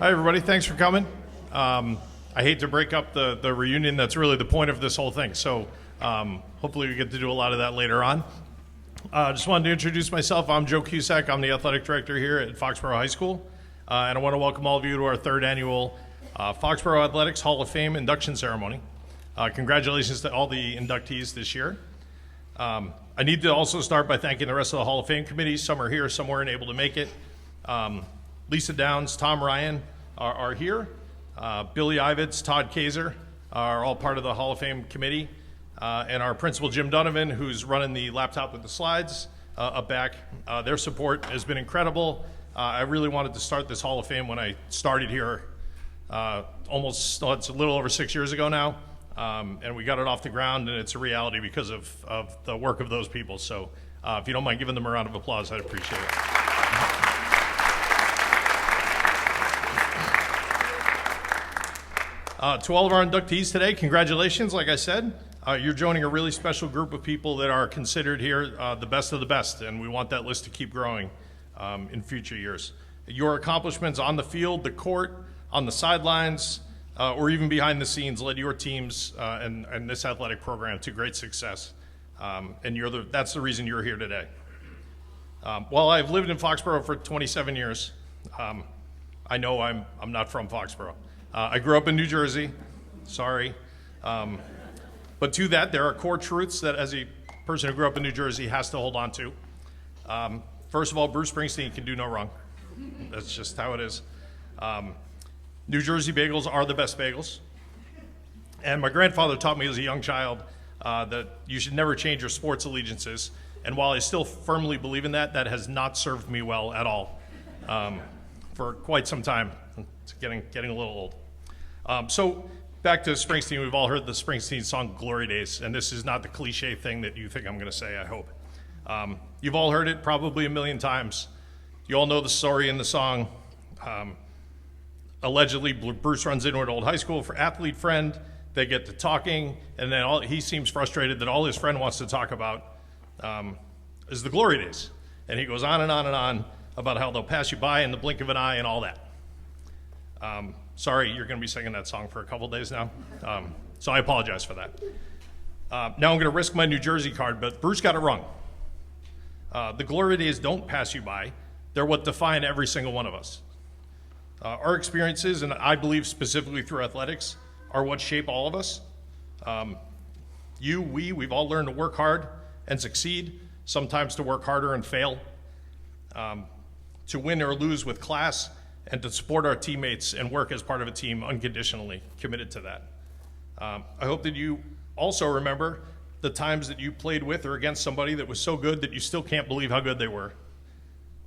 Hi, everybody. Thanks for coming. I hate to break up the reunion. That's really the point of this whole thing. So hopefully we get to do a lot of that later on. Just wanted to introduce myself. I'm Joe Cusack. I'm the athletic director here at Foxborough High School. And I want to welcome all of you to our third annual Foxborough Athletics Hall of Fame induction ceremony. Congratulations to all the inductees this year. I need to also start by thanking the rest of the Hall of Fame committees. Some are here, some weren't able to make it. Lisa Downs, Tom Ryan are here. Billy Ivets, Todd Kaiser are all part of the Hall of Fame committee. And our principal, Jim Donovan, who's running the laptop with the slides up back. Their support has been incredible. I really wanted to start this Hall of Fame when I started here it's a little over 6 years ago now. And we got it off the ground, and it's a reality because of the work of those people. So if you don't mind giving them a round of applause, I'd appreciate it. To all of our inductees today, congratulations. Like I said, you're joining a really special group of people that are considered here the best of the best, and we want that list to keep growing in future years. Your accomplishments on the field, the court, on the sidelines, or even behind the scenes led your teams and this athletic program to great success, and that's the reason you're here today. While I've lived in Foxborough for 27 years, I know I'm not from Foxborough. I grew up in New Jersey, sorry. But to that, there are core truths that as a person who grew up in New Jersey has to hold on to. First of all, Bruce Springsteen can do no wrong. That's just how it is. New Jersey bagels are the best bagels. And my grandfather taught me as a young child that you should never change your sports allegiances. And while I still firmly believe in that, that has not served me well at all for quite some time. It's getting a little old. So back to Springsteen, we've all heard the Springsteen song Glory Days, and this is not the cliche thing that you think I'm going to say, I hope. You've all heard it probably a million times. You all know the story in the song. Allegedly, Bruce runs into an old high school for athlete friend. They get to talking, and then he seems frustrated that all his friend wants to talk about is the glory days. And he goes on and on and on about how they'll pass you by in the blink of an eye and all that. Sorry, you're going to be singing that song for a couple days now. So I apologize for that. Now I'm going to risk my New Jersey card, but Bruce got it wrong. The glory days don't pass you by. They're what define every single one of us. Our experiences, and I believe specifically through athletics, are what shape all of us. We've all learned to work hard and succeed, sometimes to work harder and fail, to win or lose with class, and to support our teammates and work as part of a team unconditionally, committed to that. I hope that you also remember the times that you played with or against somebody that was so good that you still can't believe how good they were,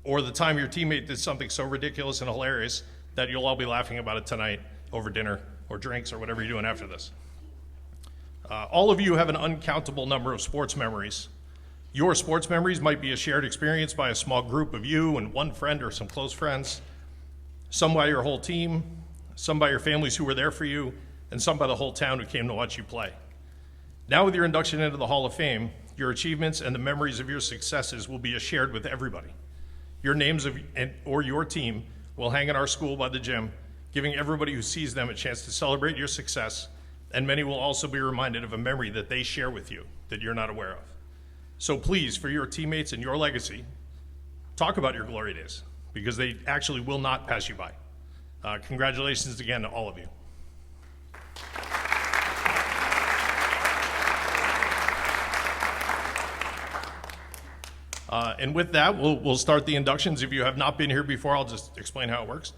or the time your teammate did something so ridiculous and hilarious that you'll all be laughing about it tonight over dinner or drinks or whatever you're doing after this. All of you have an uncountable number of sports memories. Your sports memories might be a shared experience by a small group of you and one friend or some close friends, some by your whole team, some by your families who were there for you, and some by the whole town who came to watch you play. Now with your induction into the Hall of Fame, your achievements and the memories of your successes will be shared with everybody. Your names or your team will hang in our school by the gym, giving everybody who sees them a chance to celebrate your success, and many will also be reminded of a memory that they share with you that you're not aware of. So please, for your teammates and your legacy, talk about your glory days, because they actually will not pass you by. Congratulations again to all of you. And with that, we'll start the inductions. If you have not been here before, I'll just explain how it works.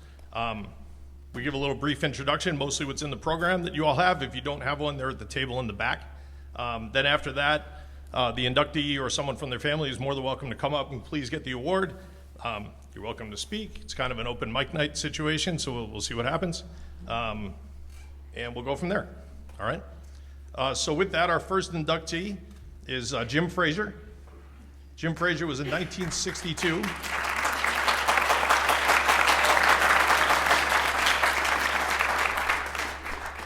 We give a little brief introduction, mostly what's in the program that you all have. If you don't have one, they're at the table in the back. Then after that, the inductee or someone from their family is more than welcome to come up and please get the award. You're welcome to speak. It's kind of an open mic night situation, so we'll see what happens. And we'll go from there, all right? So with that, our first inductee is Jim Frazier. Jim Frazier was in 1962.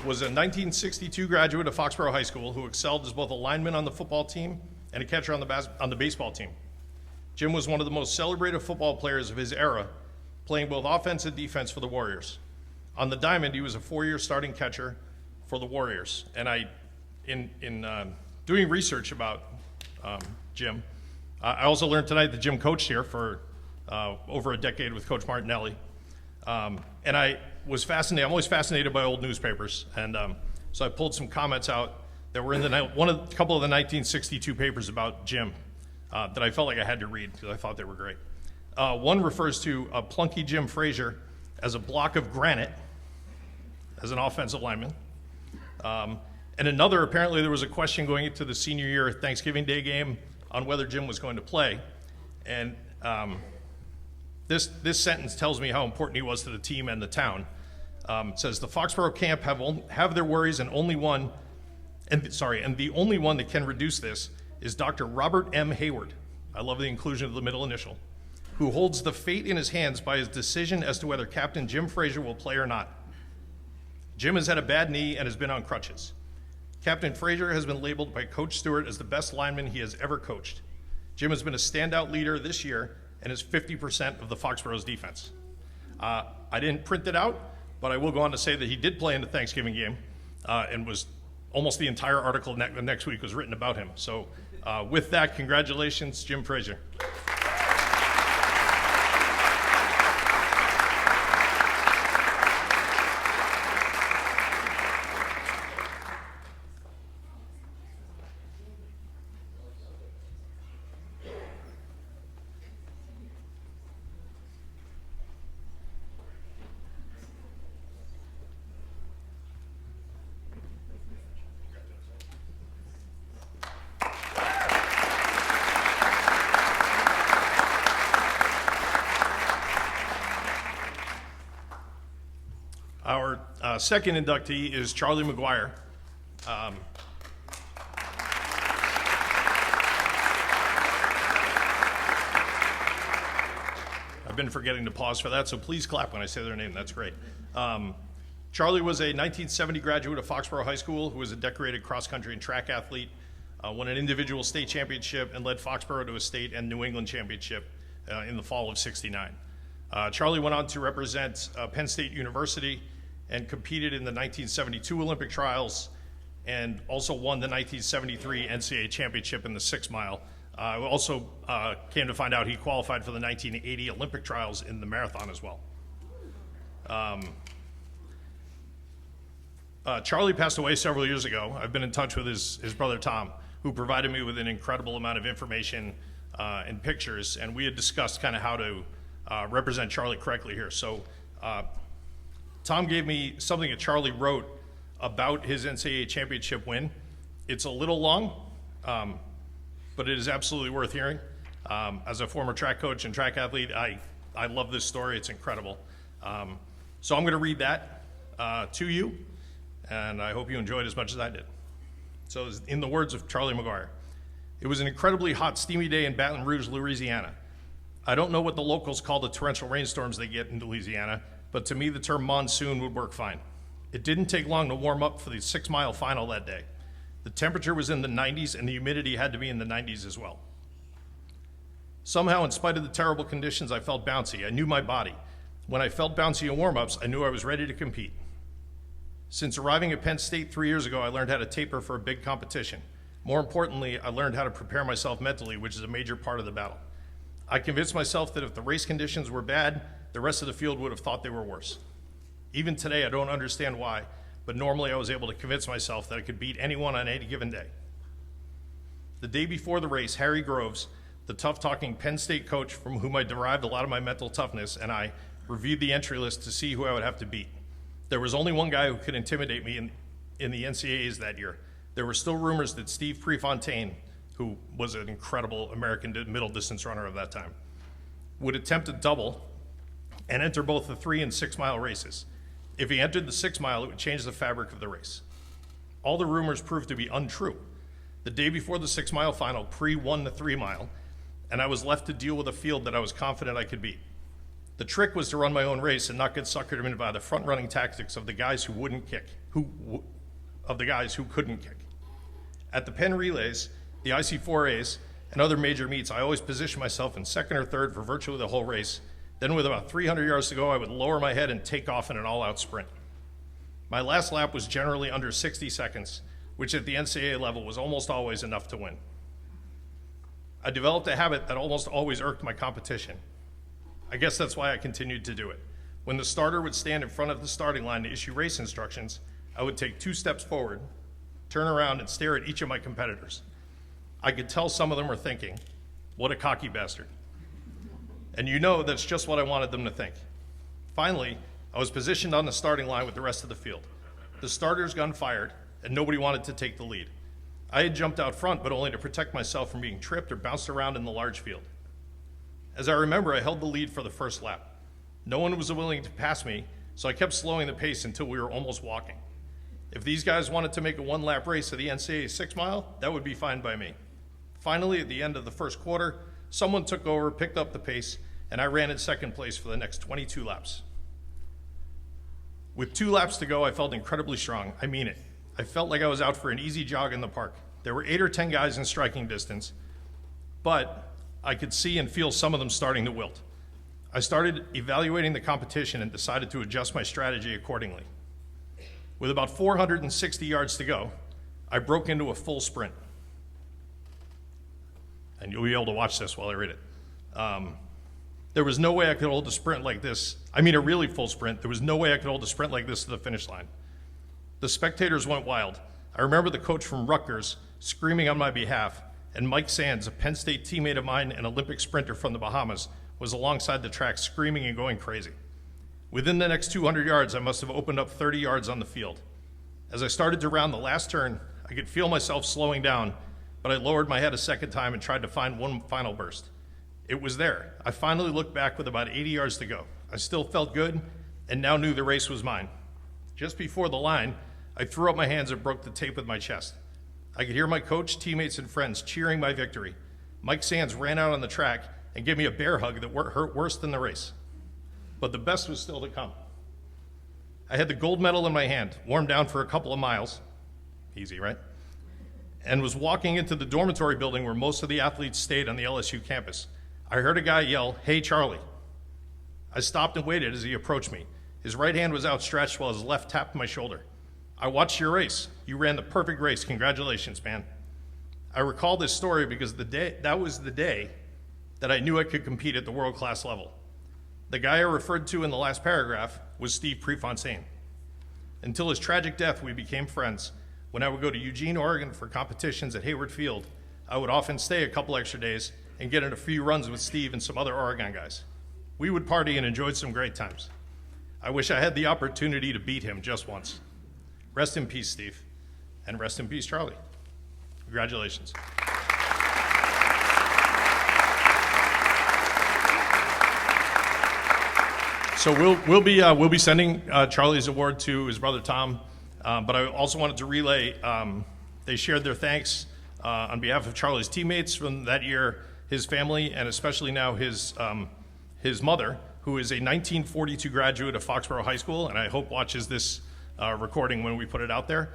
Was a 1962 graduate of Foxborough High School who excelled as both a lineman on the football team and a catcher on the baseball team. Jim was one of the most celebrated football players of his era, playing both offense and defense for the Warriors. On the diamond, he was a 4-year starting catcher for the Warriors. And in doing research about Jim, I also learned tonight that Jim coached here for over a decade with Coach Martinelli. And I was fascinated. I'm always fascinated by old newspapers. And so I pulled some comments out that were in a couple of the 1962 papers about Jim that I felt like I had to read because I thought they were great. One refers to Plunky Jim Frazier as a block of granite as an offensive lineman. And another, apparently there was a question going into the senior year Thanksgiving Day game on whether Jim was going to play. And this sentence tells me how important he was to the team and the town. It says, the Foxborough camp have their worries, and the only one that can reduce this is Dr. Robert M. Hayward. I love the inclusion of the middle initial, who holds the fate in his hands by his decision as to whether Captain Jim Frazier will play or not. Jim has had a bad knee and has been on crutches. Captain Frazier has been labeled by Coach Stewart as the best lineman he has ever coached. Jim has been a standout leader this year and is 50% of the Foxborough's defense. I didn't print it out, but I will go on to say that he did play in the Thanksgiving game and was almost the entire article next week was written about him. So with that, congratulations, Jim Frazier. Our second inductee is Charlie McGuire. I've been forgetting to pause for that, so please clap when I say their name. That's great. Charlie was a 1970 graduate of Foxborough High School who was a decorated cross-country and track athlete, won an individual state championship, and led Foxborough to a state and New England championship in the fall of '69. Charlie went on to represent Penn State University and competed in the 1972 Olympic trials and also won the 1973 NCAA championship in the 6 mile. We also came to find out he qualified for the 1980 Olympic trials in the marathon as well. Charlie passed away several years ago. I've been in touch with his brother Tom, who provided me with an incredible amount of information and pictures, and we had discussed kind of how to represent Charlie correctly here. So Tom gave me something that Charlie wrote about his NCAA championship win. It's a little long, but it is absolutely worth hearing. As a former track coach and track athlete, I love this story. It's incredible. So I'm going to read that to you, and I hope you enjoyed as much as I did. So in the words of Charlie McGuire, it was an incredibly hot, steamy day in Baton Rouge, Louisiana. I don't know what the locals call the torrential rainstorms they get in Louisiana, but to me the term monsoon would work fine. It didn't take long to warm up for the 6 mile final that day. The temperature was in the 90s and the humidity had to be in the 90s as well. Somehow, in spite of the terrible conditions, I felt bouncy. I knew my body. When I felt bouncy in warm-ups, I knew I was ready to compete. Since arriving at Penn State 3 years ago, I learned how to taper for a big competition. More importantly, I learned how to prepare myself mentally, which is a major part of the battle. I convinced myself that if the race conditions were bad, the rest of the field would have thought they were worse. Even today, I don't understand why, but normally I was able to convince myself that I could beat anyone on any given day. The day before the race, Harry Groves, the tough-talking Penn State coach from whom I derived a lot of my mental toughness, and I reviewed the entry list to see who I would have to beat. There was only one guy who could intimidate me in the NCAAs that year. There were still rumors that Steve Prefontaine, who was an incredible American middle distance runner of that time, would attempt a double and enter both the 3 and 6 mile races. If he entered the 6 mile, it would change the fabric of the race. All the rumors proved to be untrue. The day before the 6 mile final, Pre won the 3 mile, and I was left to deal with a field that I was confident I could beat. The trick was to run my own race and not get suckered in by the front-running tactics of the guys who wouldn't kick, of the guys who couldn't kick. At the Penn relays, the IC4As, and other major meets, I always positioned myself in second or third for virtually the whole race, Then with about 300 yards to go, I would lower my head and take off in an all-out sprint. My last lap was generally under 60 seconds, which at the NCAA level was almost always enough to win. I developed a habit that almost always irked my competition. I guess that's why I continued to do it. When the starter would stand in front of the starting line to issue race instructions, I would take 2 steps forward, turn around, and stare at each of my competitors. I could tell some of them were thinking, "What a cocky bastard." And you know that's just what I wanted them to think. Finally, I was positioned on the starting line with the rest of the field. The starter's gun fired, and nobody wanted to take the lead. I had jumped out front, but only to protect myself from being tripped or bounced around in the large field. As I remember, I held the lead for the first lap. No one was willing to pass me, so I kept slowing the pace until we were almost walking. If these guys wanted to make a 1-lap race of the NCAA 6-mile, that would be fine by me. Finally, at the end of the first quarter, someone took over, picked up the pace, and I ran in second place for the next 22 laps. With 2 laps to go, I felt incredibly strong. I mean it. I felt like I was out for an easy jog in the park. There were 8 or 10 guys in striking distance, but I could see and feel some of them starting to wilt. I started evaluating the competition and decided to adjust my strategy accordingly. With about 460 yards to go, I broke into a full sprint. And you'll be able to watch this while I read it. There was no way I could hold a sprint like this. I mean, a really full sprint. There was no way I could hold a sprint like this to the finish line. The spectators went wild. I remember the coach from Rutgers screaming on my behalf, and Mike Sands, a Penn State teammate of mine and Olympic sprinter from the Bahamas, was alongside the track screaming and going crazy. Within the next 200 yards, I must have opened up 30 yards on the field. As I started to round the last turn, I could feel myself slowing down, but I lowered my head a second time and tried to find one final burst. It was there. I finally looked back with about 80 yards to go. I still felt good and now knew the race was mine. Just before the line, I threw up my hands and broke the tape with my chest. I could hear my coach, teammates, and friends cheering my victory. Mike Sands ran out on the track and gave me a bear hug that hurt worse than the race. But the best was still to come. I had the gold medal in my hand, warmed down for a couple of miles, easy, right? And was walking into the dormitory building where most of the athletes stayed on the LSU campus. I heard a guy yell, "Hey, Charlie." I stopped and waited as he approached me. His right hand was outstretched while his left tapped my shoulder. "I watched your race. You ran the perfect race. Congratulations, man." I recall this story because that was the day that I knew I could compete at the world-class level. The guy I referred to in the last paragraph was Steve Prefontaine. Until his tragic death, we became friends. When I would go to Eugene, Oregon for competitions at Hayward Field, I would often stay a couple extra days and get in a few runs with Steve and some other Oregon guys. We would party and enjoyed some great times. I wish I had the opportunity to beat him just once. Rest in peace, Steve, and rest in peace, Charlie. Congratulations. So we'll be sending Charlie's award to his brother Tom, but I also wanted to relay. They shared their thanks on behalf of Charlie's teammates from that year, his family, and especially now his mother, who is a 1942 graduate of Foxborough High School, and I hope watches this recording when we put it out there.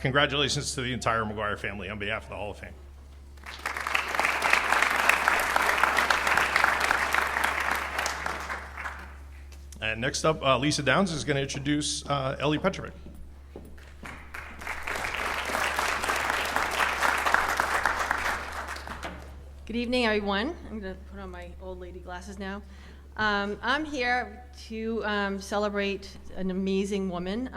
Congratulations to the entire McGuire family on behalf of the Hall of Fame. And next up, Lisa Downs is going to introduce Ellie Petrovic. Good evening, everyone. I'm going to put on my old lady glasses now. I'm here to celebrate an amazing woman,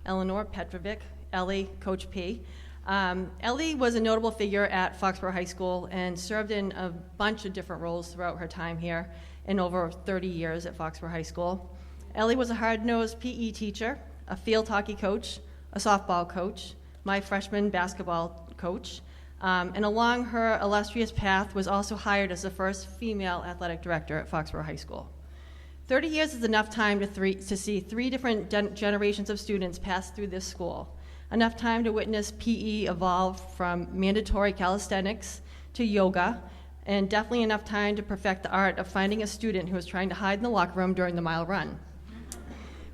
Eleanor Petrovic, Ellie, Coach P. Ellie was a notable figure at Foxborough High School and served in a bunch of different roles throughout her time here in over 30 years at Foxborough High School. Ellie was a hard-nosed PE teacher, a field hockey coach, a softball coach, my freshman basketball coach, and along her illustrious path was also hired as the first female athletic director at Foxborough High School. 30 years is enough time to see 3 different generations of students pass through this school, enough time to witness PE evolve from mandatory calisthenics to yoga, and definitely enough time to perfect the art of finding a student who is trying to hide in the locker room during the mile run.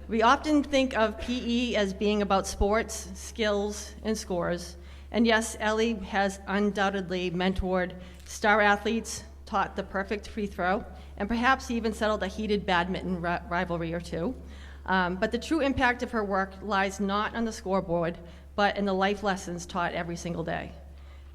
We often think of PE as being about sports, skills, and scores. And yes, Ellie has undoubtedly mentored star athletes, taught the perfect free throw, and perhaps even settled a heated badminton rivalry or two. But the true impact of her work lies not on the scoreboard, but in the life lessons taught every single day.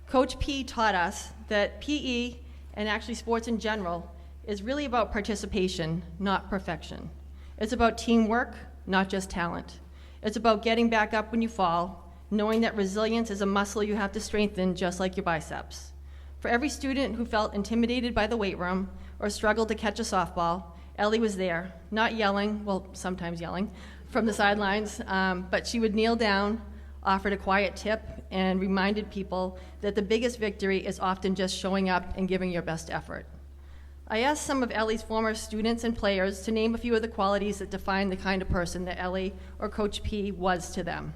Coach P taught us that PE, and actually sports in general, is really about participation, not perfection. It's about teamwork, not just talent. It's about getting back up when you fall, knowing that resilience is a muscle you have to strengthen just like your biceps. For every student who felt intimidated by the weight room or struggled to catch a softball, Ellie was there, not yelling, well, sometimes yelling, from the sidelines, but she would kneel down, offered a quiet tip, and reminded people that the biggest victory is often just showing up and giving your best effort. I asked some of Ellie's former students and players to name a few of the qualities that define the kind of person that Ellie or Coach P was to them.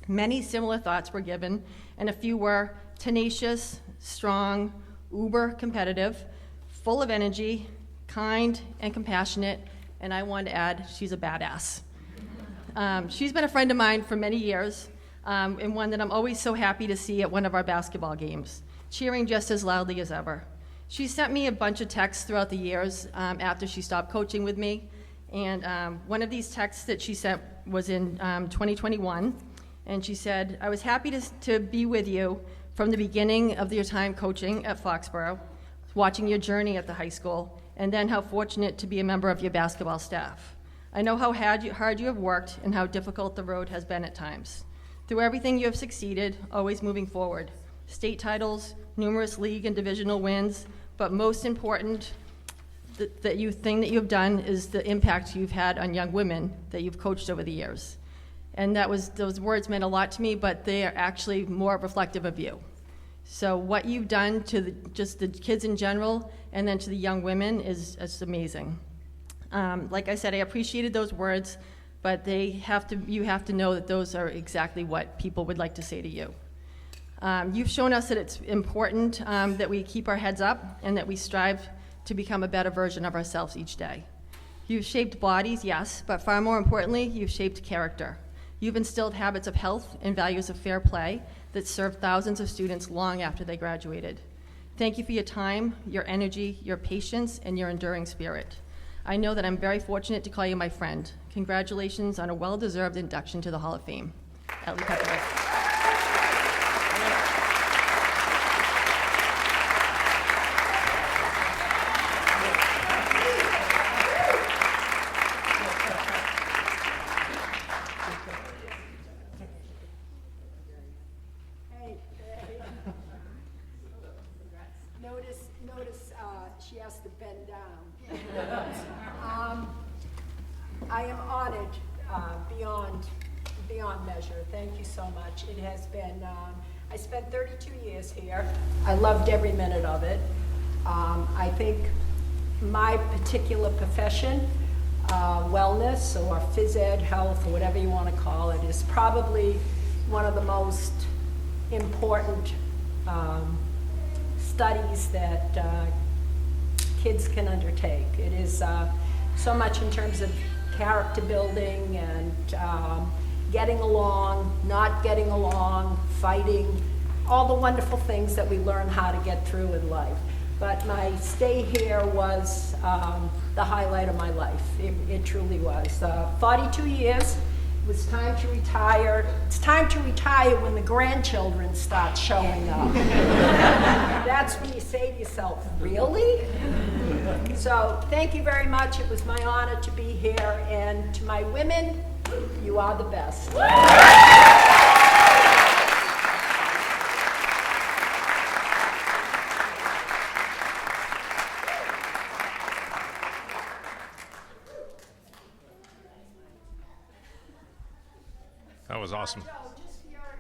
Many similar thoughts were given, and a few were tenacious, strong, uber competitive, full of energy, kind and compassionate, and I want to add, she's a badass. She's been a friend of mine for many years, and one that I'm always so happy to see at one of our basketball games, cheering just as loudly as ever. She sent me a bunch of texts throughout the years after she stopped coaching with me, and one of these texts that she sent was in 2021, and she said, "I was happy to be with you from the beginning of your time coaching at Foxborough, watching your journey at the high school, and then how fortunate to be a member of your basketball staff. I know how hard you have worked and how difficult the road has been at times. Through everything you have succeeded, always moving forward. State titles, numerous league and divisional wins, but most important, the thing that you've done is the impact you've had on young women that you've coached over the years." And those words meant a lot to me, but they are actually more reflective of you. So what you've done to just the kids in general, and then to the young women is amazing. Like I said, I appreciated those words, but you have to know that those are exactly what people would like to say to you. You've shown us that it's important that we keep our heads up and that we strive to become a better version of ourselves each day. You've shaped bodies, yes, but far more importantly, you've shaped character. You've instilled habits of health and values of fair play that served thousands of students long after they graduated. Thank you for your time, your energy, your patience, and your enduring spirit. I know that I'm very fortunate to call you my friend. Congratulations on a well-deserved induction to the Hall of Fame. Ellie Petrovic. Notice she has to bend down. I am honored beyond measure. Thank you so much. It has been, I spent 32 years here. I loved every minute of it. I think my particular profession, wellness or phys ed, health, or whatever you want to call it, is probably one of the most important studies that kids can undertake. It is so much in terms of character building and getting along, not getting along, fighting, all the wonderful things that we learn how to get through in life. But my stay here was the highlight of my life. It truly was. 42 years. It was time to retire. It's time to retire when the grandchildren start showing up. That's when you say to yourself, really? So thank you very much. It was my honor to be here. And to my women, you are the best. That was awesome. Joe, just for your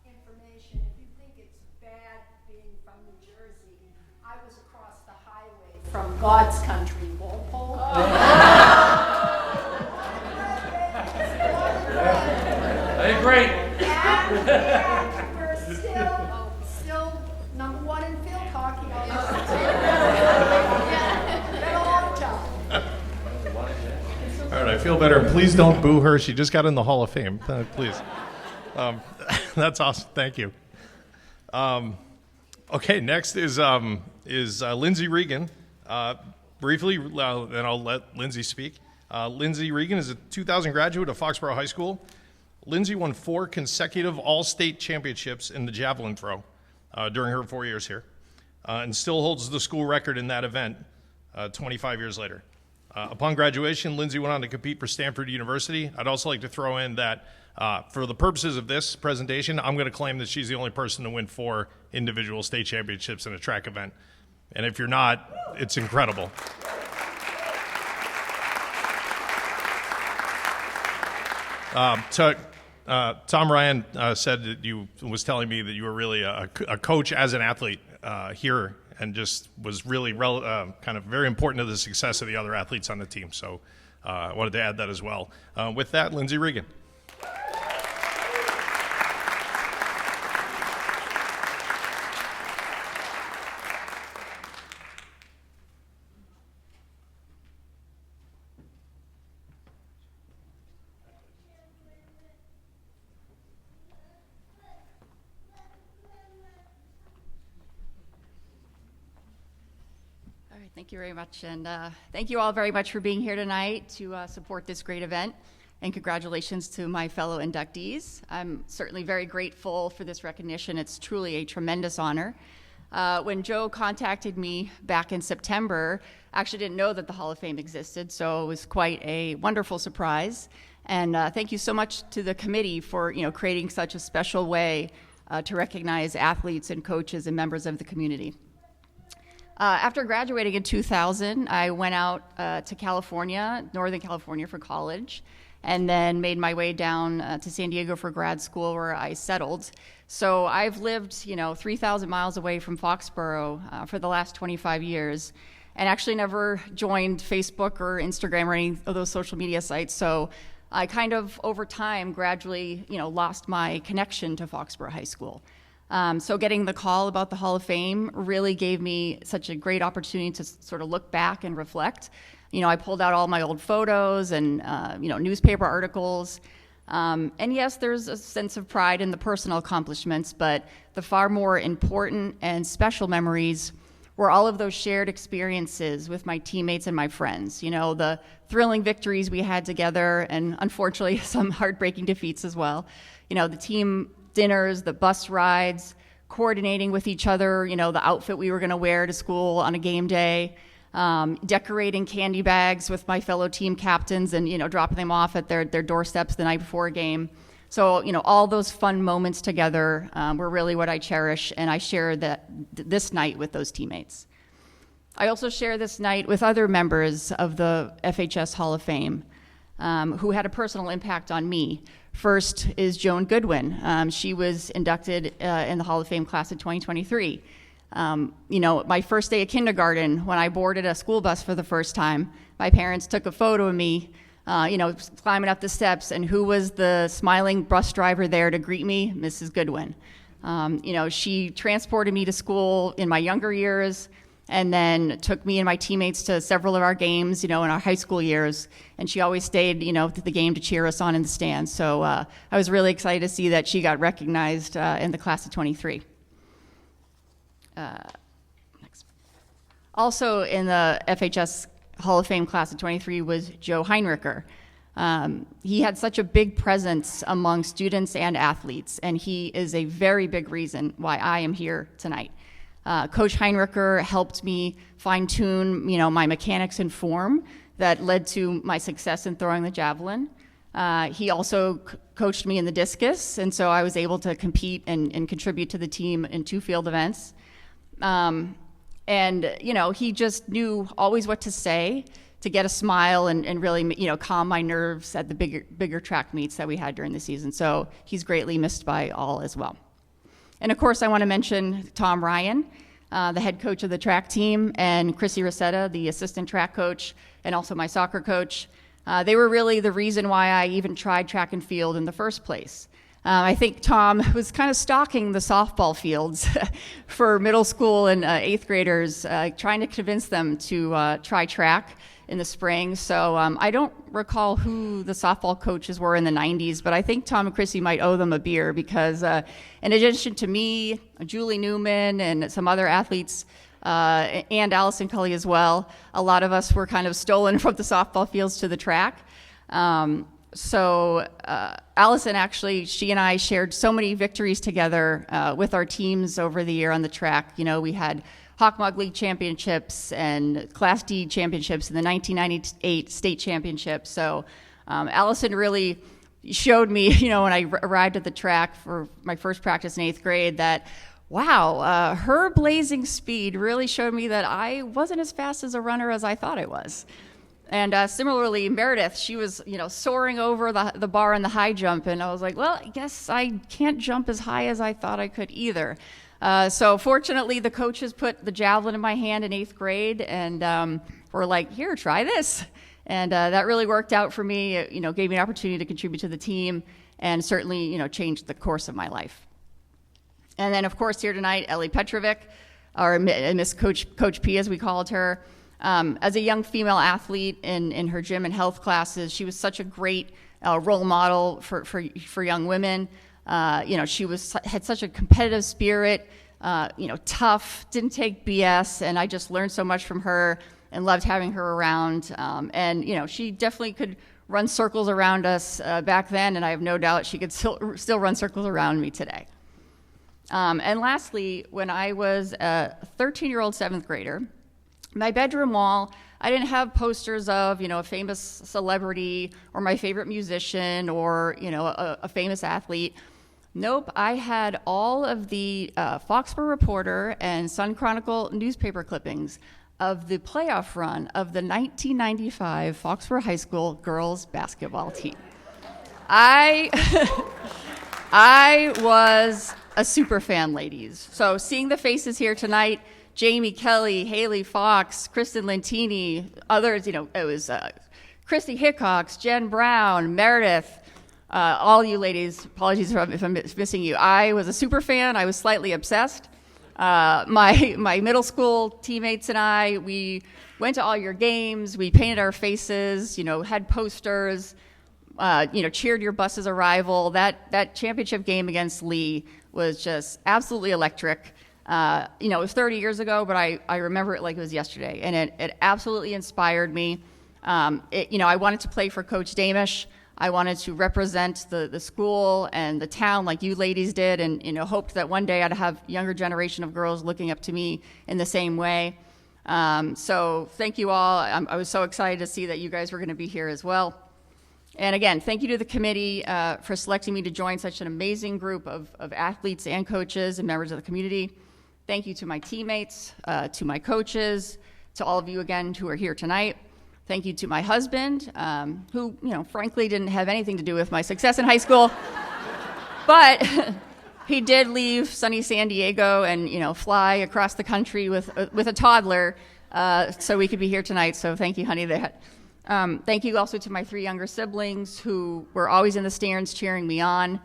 information, if you think it's bad being from New Jersey, I was across the highway from God's country, Walpole. Hey, great. And we're still number one in field hockey. Been a long time. All right, I feel better. Please don't boo her. She just got in the Hall of Fame. Please. That's awesome. Thank you. Okay, next is is Lindsay Regan. Briefly, then I'll let Lindsay speak. Lindsay Regan is a 2000 graduate of Foxborough High School. Lindsay won 4 consecutive all-state championships in the javelin throw during her 4 years here, and still holds the school record in that event 25 years later. Upon graduation, Lindsay went on to compete for Stanford University. I'd also like to throw in that for the purposes of this presentation, I'm going to claim that she's the only person to win 4 individual state championships in a track event. And if you're not, it's incredible. Tom Ryan said that was telling me that you were really a coach as an athlete here, and just was really kind of very important to the success of the other athletes on the team. So I wanted to add that as well. With that, Lindsay Regan. Thank you very much, and thank you all very much for being here tonight to support this great event, and congratulations to my fellow inductees. I'm certainly very grateful for this recognition. It's truly a tremendous honor. When Joe contacted me back in September, I actually didn't know that the Hall of Fame existed, so it was quite a wonderful surprise. And thank you so much to the committee for creating such a special way to recognize athletes and coaches and members of the community. After graduating in 2000, I went out to California, Northern California, for college, and then made my way down to San Diego for grad school, where I settled. So I've lived, 3,000 miles away from Foxborough for the last 25 years, and actually never joined Facebook or Instagram or any of those social media sites. So I kind of, over time, gradually, lost my connection to Foxborough High School. So getting the call about the Hall of Fame really gave me such a great opportunity to sort of look back and reflect. I pulled out all my old photos and, newspaper articles. And yes, there's a sense of pride in the personal accomplishments, but the far more important and special memories were all of those shared experiences with my teammates and my friends. The thrilling victories we had together, and unfortunately some heartbreaking defeats as well. The team dinners, the bus rides, coordinating with each other, the outfit we were going to wear to school on a game day, decorating candy bags with my fellow team captains and, dropping them off at their doorsteps the night before a game. So, all those fun moments together were really what I cherish, and I share this night with those teammates. I also share this night with other members of the FHS Hall of Fame who had a personal impact on me. First is Joan Goodwin. She was inducted in the Hall of Fame class of 2023. My first day of kindergarten, when I boarded a school bus for the first time, my parents took a photo of me, climbing up the steps, and who was the smiling bus driver there to greet me? Mrs. Goodwin. She transported me to school in my younger years, and then took me and my teammates to several of our games, in our high school years. And she always stayed, to the game to cheer us on in the stands. So I was really excited to see that she got recognized in the class of 23. Next. Also in the FHS Hall of Fame class of 23 was Joe Heinricher. He had such a big presence among students and athletes, and he is a very big reason why I am here tonight. Coach Heinricher helped me fine-tune, my mechanics and form that led to my success in throwing the javelin. He also coached me in the discus, and so I was able to compete and contribute to the team in 2 field events. He just knew always what to say to get a smile and really, calm my nerves at the bigger track meets that we had during the season. So he's greatly missed by all as well. And of course, I want to mention Tom Ryan, the head coach of the track team, and Chrissy Rosetta, the assistant track coach, and also my soccer coach. They were really the reason why I even tried track and field in the first place. I think Tom was kind of stalking the softball fields for middle school and 8th graders, trying to convince them to try track in the spring. So I don't recall who the softball coaches were in the 90s, but I think Tom and Chrissy might owe them a beer because in addition to me, Julie Newman, and some other athletes, and Allison Cully as well. A lot of us were kind of stolen from the softball fields to the track. Allison, actually, she and I shared so many victories together with our teams over the year on the track. You know, we had Hawk-Mug League championships and Class D championships and the 1998 state championship. So Allison really showed me, you know, when I arrived at the track for my first practice in 8th grade, that wow, her blazing speed really showed me that I wasn't as fast as a runner as I thought I was. And similarly, Meredith, she was, you know, soaring over the bar in the high jump, and I was like, well, I guess I can't jump as high as I thought I could either. So fortunately, the coaches put the javelin in my hand in 8th grade, and were like, here, try this. And that really worked out for me. You know, gave me an opportunity to contribute to the team, and certainly, you know, changed the course of my life. And then, of course, here tonight, Ellie Petrovic, or Miss Coach P, as we called her. As a young female athlete in her gym and health classes, she was such a great role model for young women. You know, she had such a competitive spirit, you know, tough, didn't take BS, and I just learned so much from her and loved having her around. And, you know, she definitely could run circles around us back then, and I have no doubt she could still run circles around me today. And lastly, when I was a 13-year-old 7th grader, my bedroom wall, I didn't have posters of, you know, a famous celebrity or my favorite musician or, you know, a famous athlete. Nope, I had all of the Foxborough Reporter and Sun Chronicle newspaper clippings of the playoff run of the 1995 Foxborough High School girls basketball team. I was a super fan, ladies. So seeing the faces here tonight, Jamie Kelly, Haley Fox, Kristen Lentini, others, you know, it was Christy Hickox, Jen Brown, Meredith, all you ladies, apologies if I'm missing you. I was a super fan. I was slightly obsessed. My middle school teammates and I, we went to all your games. We painted our faces, you know, had posters, you know, cheered your bus's arrival. That championship game against Lee was just absolutely electric. You know, it was 30 years ago, but I remember it like it was yesterday, and it absolutely inspired me. You know, I wanted to play for Coach Damish. I wanted to represent the school and the town like you ladies did, and, you know, hoped that one day I'd have a younger generation of girls looking up to me in the same way. So thank you all. I was so excited to see that you guys were going to be here as well. And again, thank you to the committee for selecting me to join such an amazing group of athletes and coaches and members of the community. Thank you to my teammates, to my coaches, to all of you again who are here tonight. Thank you to my husband, who, you know, frankly didn't have anything to do with my success in high school, but he did leave sunny San Diego and, you know, fly across the country with a toddler so we could be here tonight. So thank you, honey. Thank you also to my 3 younger siblings who were always in the stands cheering me on.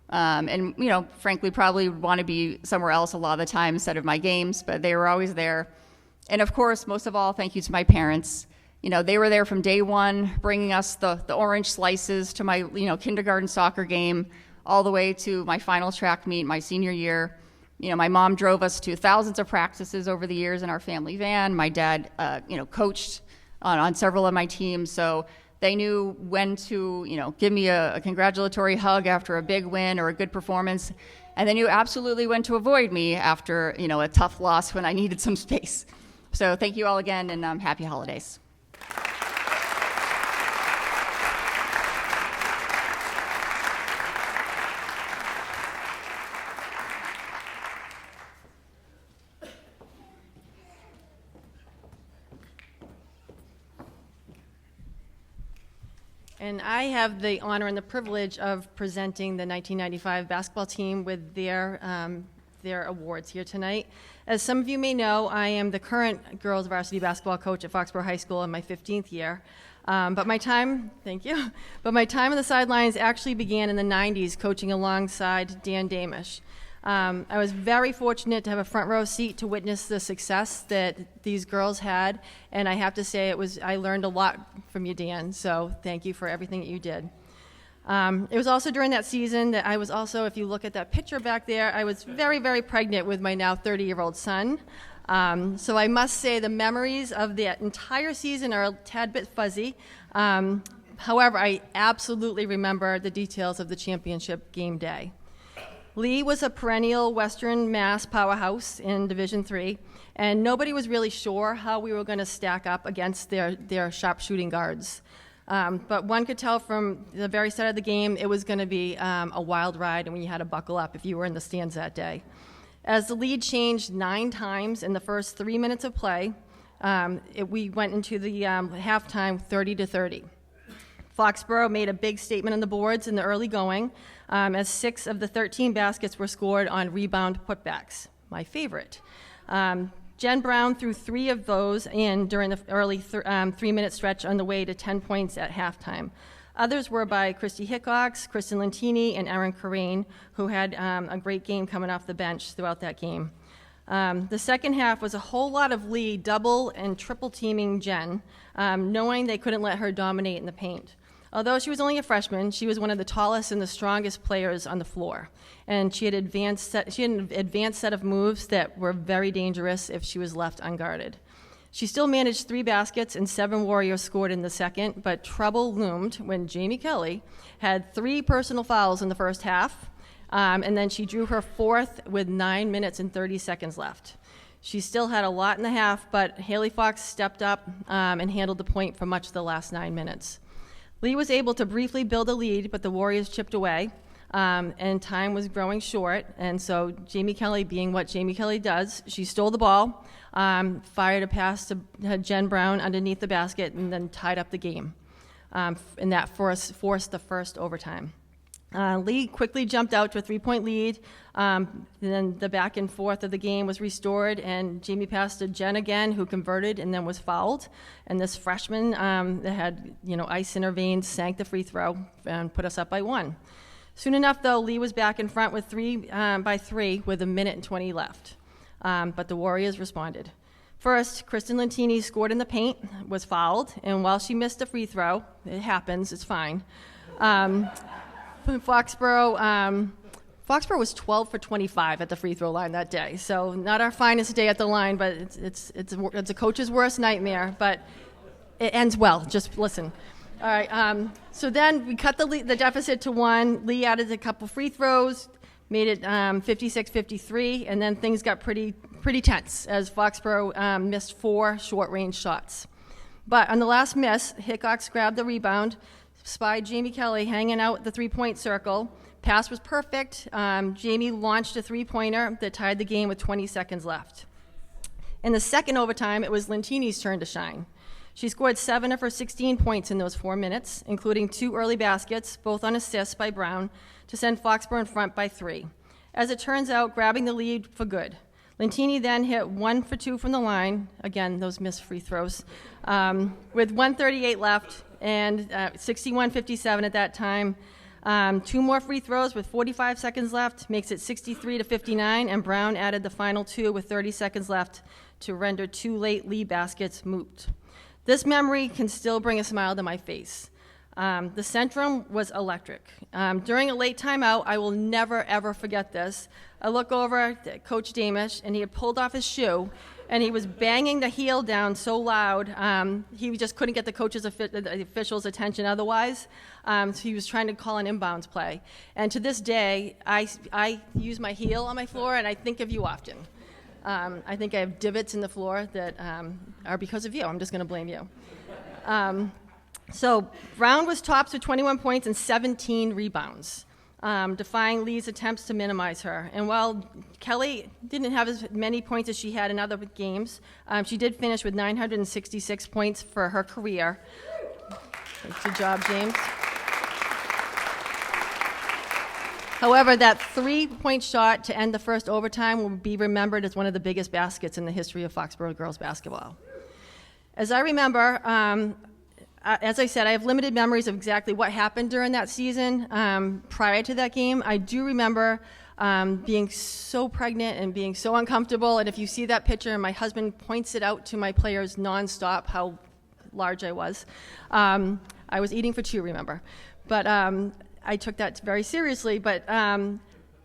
And, you know, frankly, probably would want to be somewhere else a lot of the time instead of my games, but they were always there. And of course, most of all, thank you to my parents. You know, they were there from day one, bringing us the orange slices to my, you know, kindergarten soccer game, all the way to my final track meet my senior year. You know, my mom drove us to thousands of practices over the years in our family van. My dad, you know, coached on several of my teams, so they knew when to, you know, give me a congratulatory hug after a big win or a good performance, and they knew absolutely when to avoid me after, you know, a tough loss when I needed some space. So thank you all again, and happy holidays. And I have the honor and the privilege of presenting the 1995 basketball team with their awards here tonight. As some of you may know, I am the current girls varsity basketball coach at Foxborough High School in my 15th year. But my time on the sidelines actually began in the 90s coaching alongside Dan Damish. I was very fortunate to have a front row seat to witness the success that these girls had, and I have to say I learned a lot from you, Dan, so thank you for everything that you did. It was also during that season that I was also, if you look at that picture back there, I was very, very pregnant with my now 30-year-old son. So I must say the memories of the entire season are a tad bit fuzzy. However, I absolutely remember the details of the championship game day. Lee was a perennial Western Mass powerhouse in Division III, and nobody was really sure how we were going to stack up against their sharpshooting guards. But one could tell from the very start of the game it was going to be a wild ride, and you had to buckle up if you were in the stands that day. As the lead changed 9 times in the first 3 minutes of play, we went into the halftime 30-30. Foxborough made a big statement on the boards in the early going, as 6 of the 13 baskets were scored on rebound putbacks, my favorite. Jen Brown threw 3 of those in during the early 3-minute stretch on the way to 10 points at halftime. Others were by Christy Hickox, Kristen Lentini, and Erin Corrane, who had a great game coming off the bench throughout that game. The second half was a whole lot of Lee double and triple teaming Jen, knowing they couldn't let her dominate in the paint. Although she was only a freshman, she was one of the tallest and the strongest players on the floor. And she had an advanced set of moves that were very dangerous if she was left unguarded. She still managed 3 baskets and 7 Warriors scored in the second, but trouble loomed when Jamie Kelly had 3 personal fouls in the first half, and then she drew her 4th with 9 minutes and 30 seconds left. She still had a lot in the half, but Haley Fox stepped up and handled the point for much of the last 9 minutes. Lee was able to briefly build a lead, but the Warriors chipped away, and time was growing short. And so Jamie Kelly, being what Jamie Kelly does, she stole the ball, fired a pass to Jen Brown underneath the basket, and then tied up the game. And that forced the first overtime. Lee quickly jumped out to a 3-point lead. Then the back and forth of the game was restored, and Jamie passed to Jen again, who converted and then was fouled. And this freshman that had ice in her veins sank the free throw and put us up by 1. Soon enough, though, Lee was back in front with 3 with 1 minute and 20 left. But the Warriors responded. First, Kristen Lentini scored in the paint, was fouled, and while she missed a free throw, it happens, it's fine. Foxborough was 12 for 25 at the free throw line that day, so not our finest day at the line, but it's a coach's worst nightmare, but it ends well. Just listen. All right, so then we cut the deficit to 1. Lee added a couple free throws, made it 56-53, and then things got pretty tense as Foxborough missed 4 short-range shots. But on the last miss, Hickox grabbed the rebound, spied Jamie Kelly hanging out the 3-point circle. Pass was perfect. Jamie launched a 3-pointer that tied the game with 20 seconds left. In the second overtime, it was Lentini's turn to shine. She scored 7 of her 16 points in those 4 minutes, including 2 early baskets, both on assists by Brown, to send Foxborough in front by 3. As it turns out, grabbing the lead for good. Lentini then hit 1 for 2 from the line, again, those missed free throws, with 1:38 left and 61-57 at that time. 2 more free throws with 45 seconds left makes it 63-59, and Brown added the final 2 with 30 seconds left to render 2 late lead baskets moot. This memory can still bring a smile to my face. The Centrum was electric. During a late timeout, I will never, ever forget this. I look over at Coach Damish, and he had pulled off his shoe, and he was banging the heel down so loud, he just couldn't get the official's attention otherwise. So he was trying to call an inbounds play. And to this day, I use my heel on my floor, and I think of you often. I think I have divots in the floor that are because of you. I'm just going to blame you. So Brown was tops with 21 points and 17 rebounds, defying Lee's attempts to minimize her. And while Kelly didn't have as many points as she had in other games, she did finish with 966 points for her career. Good job, James. However, that 3-point shot to end the first overtime will be remembered as one of the biggest baskets in the history of Foxborough girls basketball. As I remember, as I said, I have limited memories of exactly what happened during that season. Prior to that game, I do remember being so pregnant and being so uncomfortable, and if you see that picture, and my husband points it out to my players nonstop, how large I was. I was eating for 2, remember. But I took that very seriously, but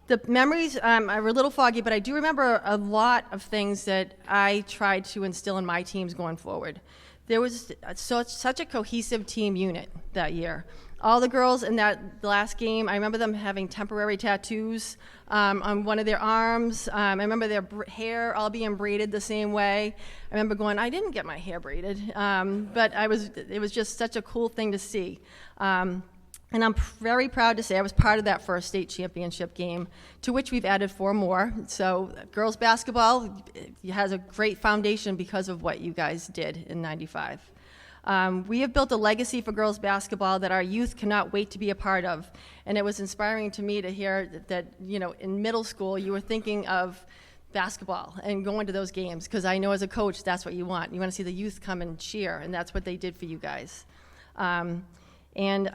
The memories are a little foggy, but I do remember a lot of things that I tried to instill in my teams going forward. There was such a cohesive team unit that year. All the girls in that last game, I remember them having temporary tattoos on one of their arms. I remember their hair all being braided the same way. I remember going, I didn't get my hair braided, but it was just such a cool thing to see. And I'm very proud to say I was part of that first state championship game, to which we've added 4 more. So girls basketball has a great foundation because of what you guys did in '95. We have built a legacy for girls basketball that our youth cannot wait to be a part of. And it was inspiring to me to hear that in middle school you were thinking of basketball and going to those games, because I know as a coach that's what you want. You want to see the youth come and cheer, and that's what they did for you guys. And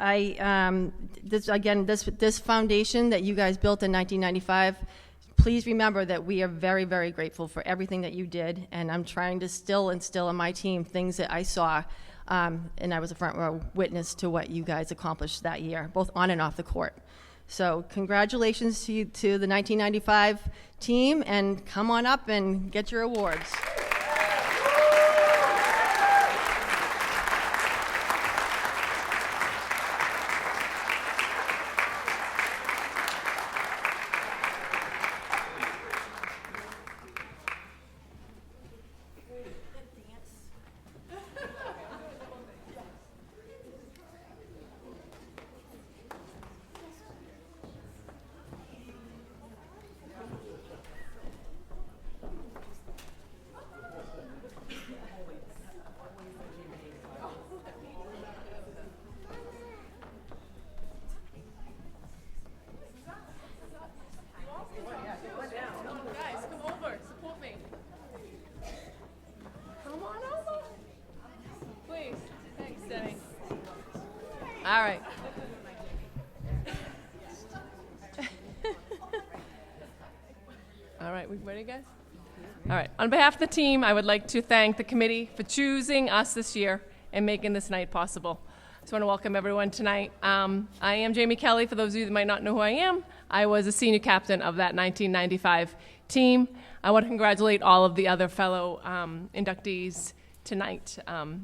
this foundation that you guys built in 1995, please remember that we are very, very grateful for everything that you did. And I'm trying to still instill in my team things that I saw, and I was a front row witness to what you guys accomplished that year, both on and off the court. So congratulations to the 1995 team, and come on up and get your awards. All right. All right, we ready, guys? All right. On behalf of the team, I would like to thank the committee for choosing us this year and making this night possible. I just want to welcome everyone tonight. I am Jamie Kelly. For those of you that might not know who I am, I was a senior captain of that 1995 team. I want to congratulate all of the other fellow inductees tonight.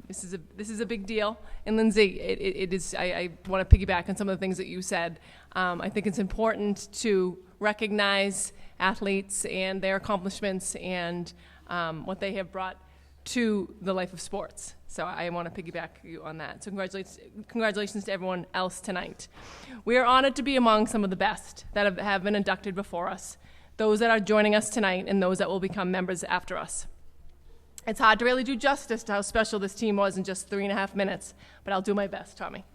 This is a big deal. And Lindsay, it is. I want to piggyback on some of the things that you said. I think it's important to recognize athletes and their accomplishments and what they have brought to the life of sports. So I want to piggyback you on that. So congratulations to everyone else tonight. We are honored to be among some of the best that have been inducted before us, those that are joining us tonight and those that will become members after us. It's hard to really do justice to how special this team was in just 3.5 minutes, but I'll do my best, Tommy.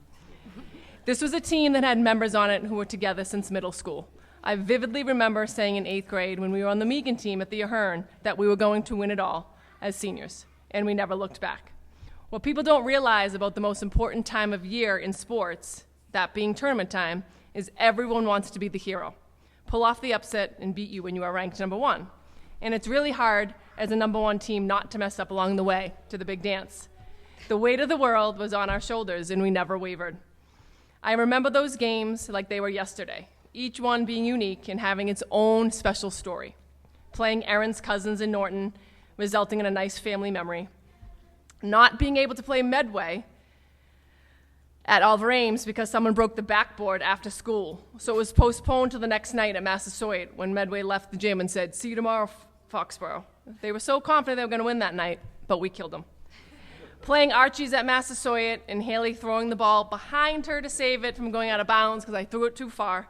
This was a team that had members on it who were together since middle school. I vividly remember saying in 8th grade when we were on the Megan team at the Ahern that we were going to win it all as seniors, and we never looked back. What people don't realize about the most important time of year in sports, that being tournament time, is everyone wants to be the hero. Pull off the upset and beat you when you are ranked number 1. And it's really hard as a number 1 team not to mess up along the way to the big dance. The weight of the world was on our shoulders, and we never wavered. I remember those games like they were yesterday, each one being unique and having its own special story. Playing Erin's cousins in Norton, resulting in a nice family memory. Not being able to play Medway at Oliver Ames because someone broke the backboard after school, so it was postponed to the next night at Massasoit when Medway left the gym and said, "See you tomorrow, Foxborough." They were so confident they were going to win that night, but we killed them. Playing Archie's at Massasoit and Haley throwing the ball behind her to save it from going out of bounds because I threw it too far.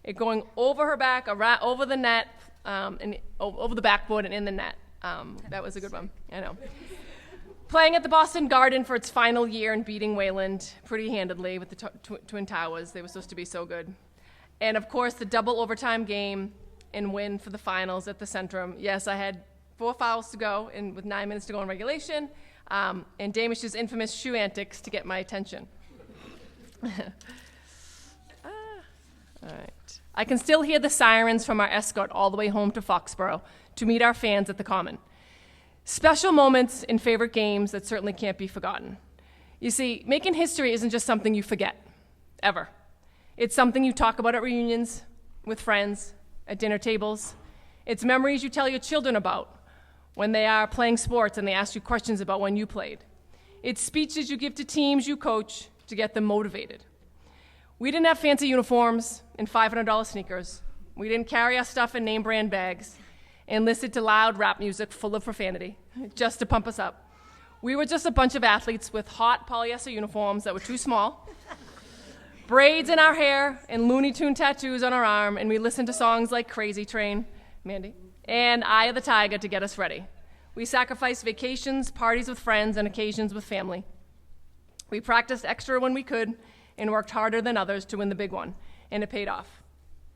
It going over her back, over the net, and over the backboard and in the net. That was a good one, I know. Playing at the Boston Garden for its final year and beating Wayland pretty handedly with the Twin Towers. They were supposed to be so good. And, of course, the double overtime game and win for the finals at the Centrum. Yes, I had 4 fouls to go and with 9 minutes to go in regulation, and Damish's infamous shoe antics to get my attention. All right. I can still hear the sirens from our escort all the way home to Foxborough to meet our fans at the Common. Special moments in favorite games that certainly can't be forgotten. You see, making history isn't just something you forget, ever. It's something you talk about at reunions, with friends, at dinner tables. It's memories you tell your children about when they are playing sports and they ask you questions about when you played. It's speeches you give to teams you coach to get them motivated. We didn't have fancy uniforms and $500 sneakers. We didn't carry our stuff in name brand bags and listen to loud rap music full of profanity just to pump us up. We were just a bunch of athletes with hot polyester uniforms that were too small, braids in our hair, and Looney Tune tattoos on our arm, and we listened to songs like Crazy Train, Mandy, and Eye of the Tiger to get us ready. We sacrificed vacations, parties with friends, and occasions with family. We practiced extra when we could and worked harder than others to win the big one, and it paid off.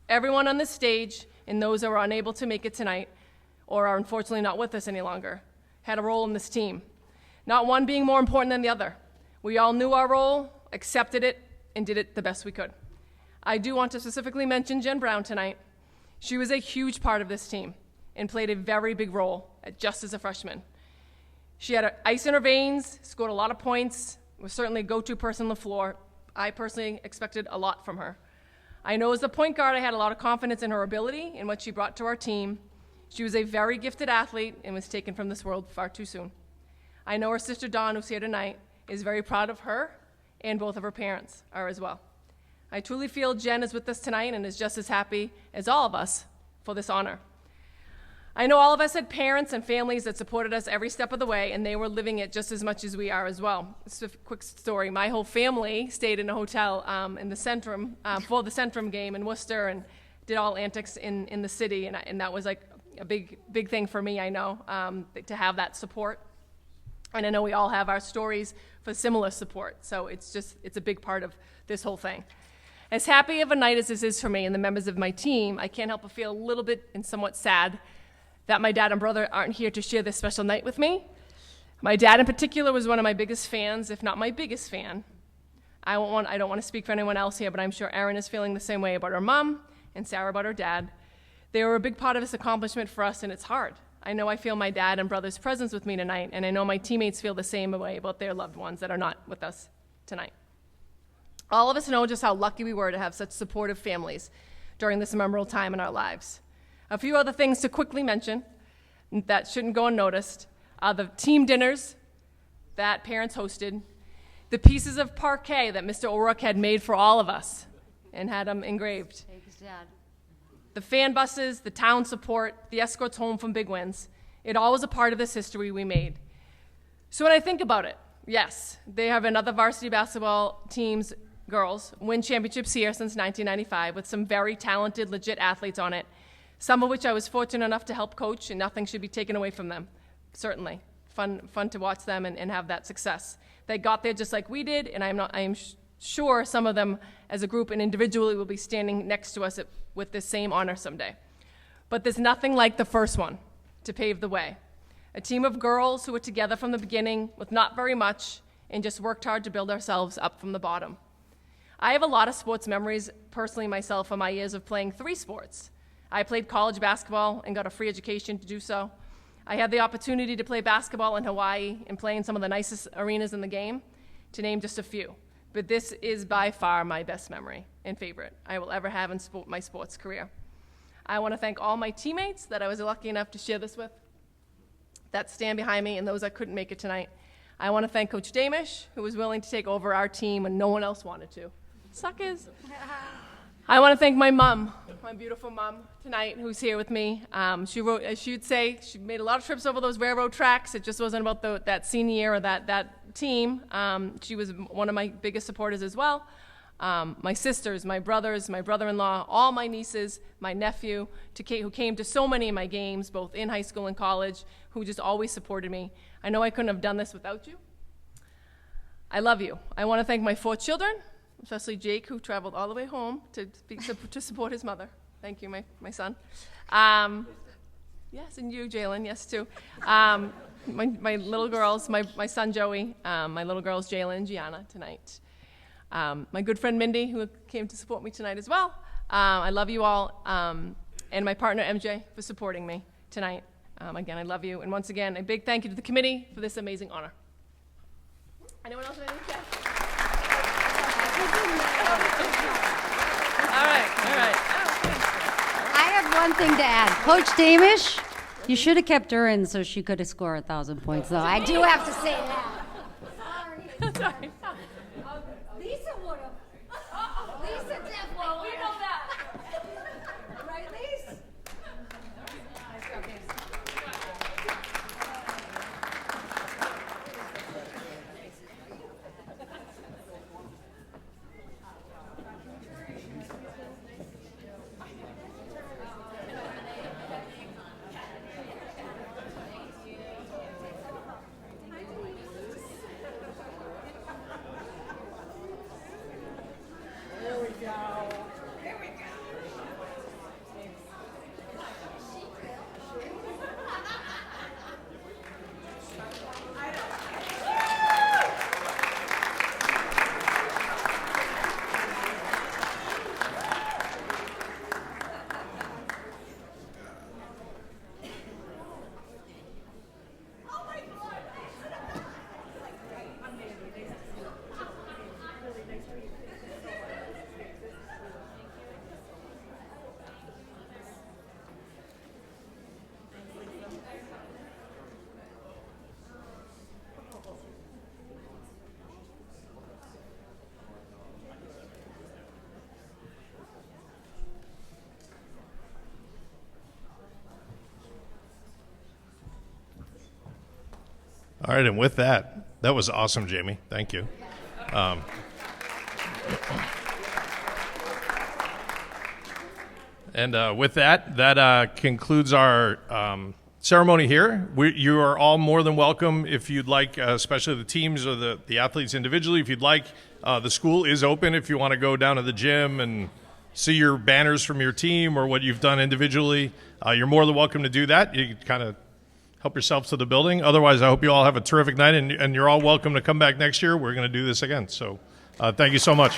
Everyone on this stage, and those who are unable to make it tonight, or are unfortunately not with us any longer, had a role in this team, not one being more important than the other. We all knew our role, accepted it, and did it the best we could. I do want to specifically mention Jen Brown tonight. She was a huge part of this team and played a very big role just as a freshman. She had ice in her veins, scored a lot of points, was certainly a go-to person on the floor. I personally expected a lot from her. I know as the point guard, I had a lot of confidence in her ability and what she brought to our team. She was a very gifted athlete and was taken from this world far too soon. I know her sister Dawn, who's here tonight, is very proud of her, and both of her parents are as well. I truly feel Jen is with us tonight and is just as happy as all of us for this honor. I know all of us had parents and families that supported us every step of the way, and they were living it just as much as we are as well. It's a quick story. My whole family stayed in a hotel in the Centrum for the Centrum game in Worcester and did all antics in the city, and that was like a big thing for me, I know, to have that support. And I know we all have our stories for similar support, so it's a big part of this whole thing. As happy of a night as this is for me and the members of my team, I can't help but feel a little bit and somewhat sad that my dad and brother aren't here to share this special night with me. My dad in particular was one of my biggest fans, if not my biggest fan. I don't want to speak for anyone else here, but I'm sure Erin is feeling the same way about her mom and Sarah about her dad. They were a big part of this accomplishment for us, and it's hard. I know I feel my dad and brother's presence with me tonight, and I know my teammates feel the same way about their loved ones that are not with us tonight. All of us know just how lucky we were to have such supportive families during this memorable time in our lives. A few other things to quickly mention that shouldn't go unnoticed are the team dinners that parents hosted, the pieces of parquet that Mr. O'Rourke had made for all of us and had them engraved. Thanks, Dad. The fan buses, the town support, the escorts home from big wins. It all was a part of this history we made. So when I think about it, yes, they have another varsity basketball teams, girls, win championships here since 1995 with some very talented, legit athletes on it, some of which I was fortunate enough to help coach, and nothing should be taken away from them, certainly. Fun to watch them and have that success. They got there just like we did, and I am sure some of them as a group and individually will be standing next to us with this same honor someday. But there's nothing like the first one to pave the way. A team of girls who were together from the beginning with not very much and just worked hard to build ourselves up from the bottom. I have a lot of sports memories personally myself from my years of playing 3 sports. I played college basketball and got a free education to do so. I had the opportunity to play basketball in Hawaii and play in some of the nicest arenas in the game, to name just a few. But this is by far my best memory and favorite I will ever have in my sports career. I want to thank all my teammates that I was lucky enough to share this with, that stand behind me, and those that couldn't make it tonight. I want to thank Coach Damish, who was willing to take over our team when no one else wanted to. Suckers. I want to thank my mom, my beautiful mom tonight, who's here with me. She wrote, as she would say, she made a lot of trips over those railroad tracks. It just wasn't about that senior year or that team. She was one of my biggest supporters as well. My sisters, my brothers, my brother-in-law, all my nieces, my nephew, who came to so many of my games, both in high school and college, who just always supported me. I know I couldn't have done this without you. I love you. I want to thank my 4 children, especially Jake, who traveled all the way home to support his mother. Thank you, my son. Yes, and you, Jalen, yes, too. My little girls, my son, Joey, my little girls, Jalen and Gianna, tonight. My good friend, Mindy, who came to support me tonight as well. I love you all. And my partner, MJ, for supporting me tonight. Again, I love you. And once again, a big thank you to the committee for this amazing honor. Anyone else have anything to say? All right. I have one thing to add. Coach Damish, you should have kept her in so she could have scored 1,000 points, though. I do have to say that. Sorry. Lisa would have. Lisa definitely. Well, we know that. Right, Lisa? All right, and with that, that was awesome, Jamie. Thank you. And with that, that concludes our ceremony here. You are all more than welcome if you'd like, especially the teams or the athletes individually, if you'd like. The school is open if you want to go down to the gym and see your banners from your team or what you've done individually. You're more than welcome to do that. You kind of help yourself to the building. Otherwise, I hope you all have a terrific night, and you're all welcome to come back next year. We're going to do this again. So thank you so much.